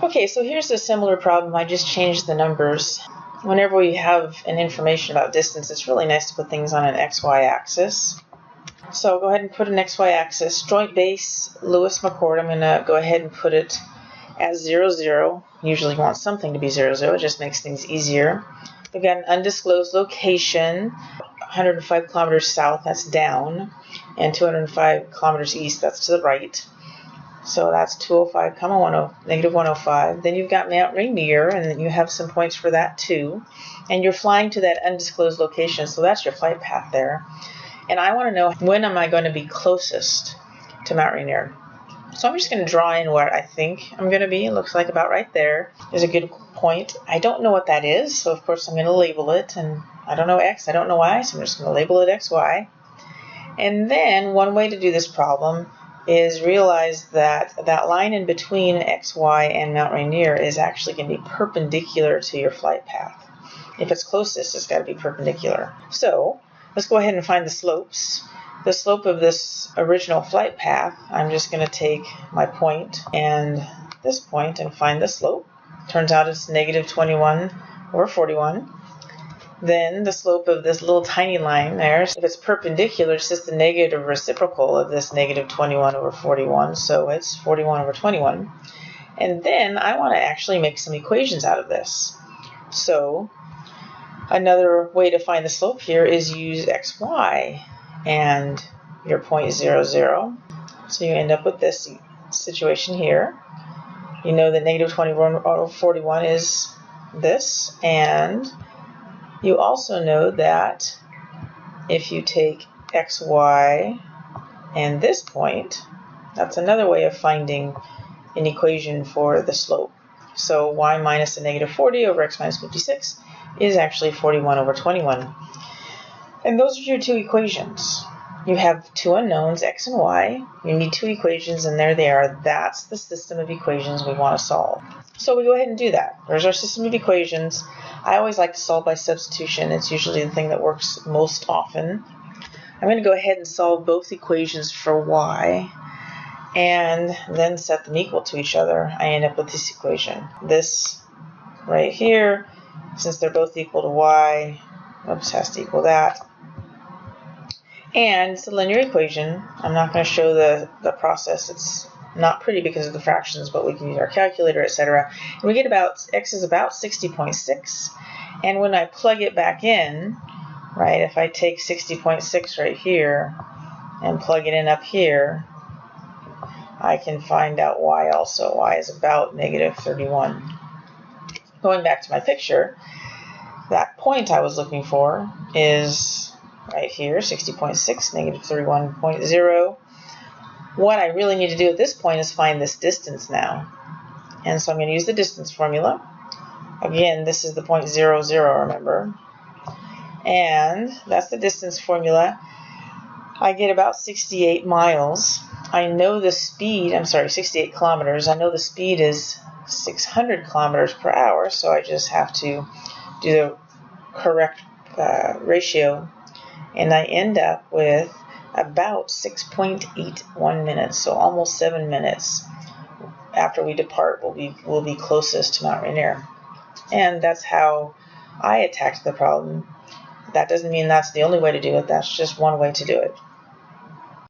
Okay, so here's a similar problem. I just changed the numbers. Whenever we have an information about distance, it's really nice to put things on an XY axis. So go ahead and put an XY axis. Joint base, Lewis McCord, I'm going to go ahead and put it as 0, 0. Usually you want something to be 0, 0. It just makes things easier. We've got an undisclosed location, 105 kilometers south, that's down, and 205 kilometers east, that's to the right. So that's 205, negative 105. Then you've got Mount Rainier, and then you have some points for that too. And you're flying to that undisclosed location, so that's your flight path there. And I want to know, when am I going to be closest to Mount Rainier? So I'm just going to draw in where I think I'm going to be. It looks like about right there is a good point. I don't know what that is, so of course I'm going to label it. And I don't know X, I don't know Y, so I'm just going to label it XY. And then one way to do this problem is realize that that line in between XY and Mount Rainier is actually going to be perpendicular to your flight path. If it's closest, it's got to be perpendicular. So let's go ahead and find the slopes. The slope of this original flight path, I'm just going to take my point and this point and find the slope. Turns out it's negative 21 over 41. Then the slope of this little tiny line there, if it's perpendicular, it's just the negative reciprocal of this negative 21 over 41, so it's 41 over 21. And then I want to actually make some equations out of this. So another way to find the slope here is use xy and your point 0, 0. So you end up with this situation here. You know that negative 21 over 41 is this, and you also know that if you take xy and this point, that's another way of finding an equation for the slope. So y minus a negative 40 over x minus 56 is actually 41 over 21. And those are your two equations. You have two unknowns, x and y. You need two equations, and there they are. That's the system of equations we want to solve. So we go ahead and do that. There's our system of equations. I always like to solve by substitution. It's usually the thing that works most often. I'm going to go ahead and solve both equations for y and then set them equal to each other. I end up with this equation. This right here, since they're both equal to y, has to equal that. And it's a linear equation. I'm not going to show the process. It's not pretty because of the fractions, but we can use our calculator, etc. And we get about, x is about 60.6. And when I plug it back in, right, if I take 60.6 right here and plug it in up here, I can find out y also. Y is about negative 31. Going back to my picture, that point I was looking for is right here, 60.6, negative 31.0. What I really need to do at this point is find this distance now. And so I'm going to use the distance formula. Again, this is the point 0, 0, remember. And that's the distance formula. I get about 68 miles. I know the speed, 68 kilometers. I know the speed is 600 kilometers per hour, so I just have to do the correct ratio. And I end up with about 6.81 minutes, so almost 7 minutes after we depart we'll be closest to Mount Rainier. And that's how I attacked the problem. That doesn't mean that's the only way to do it. That's just one way to do it.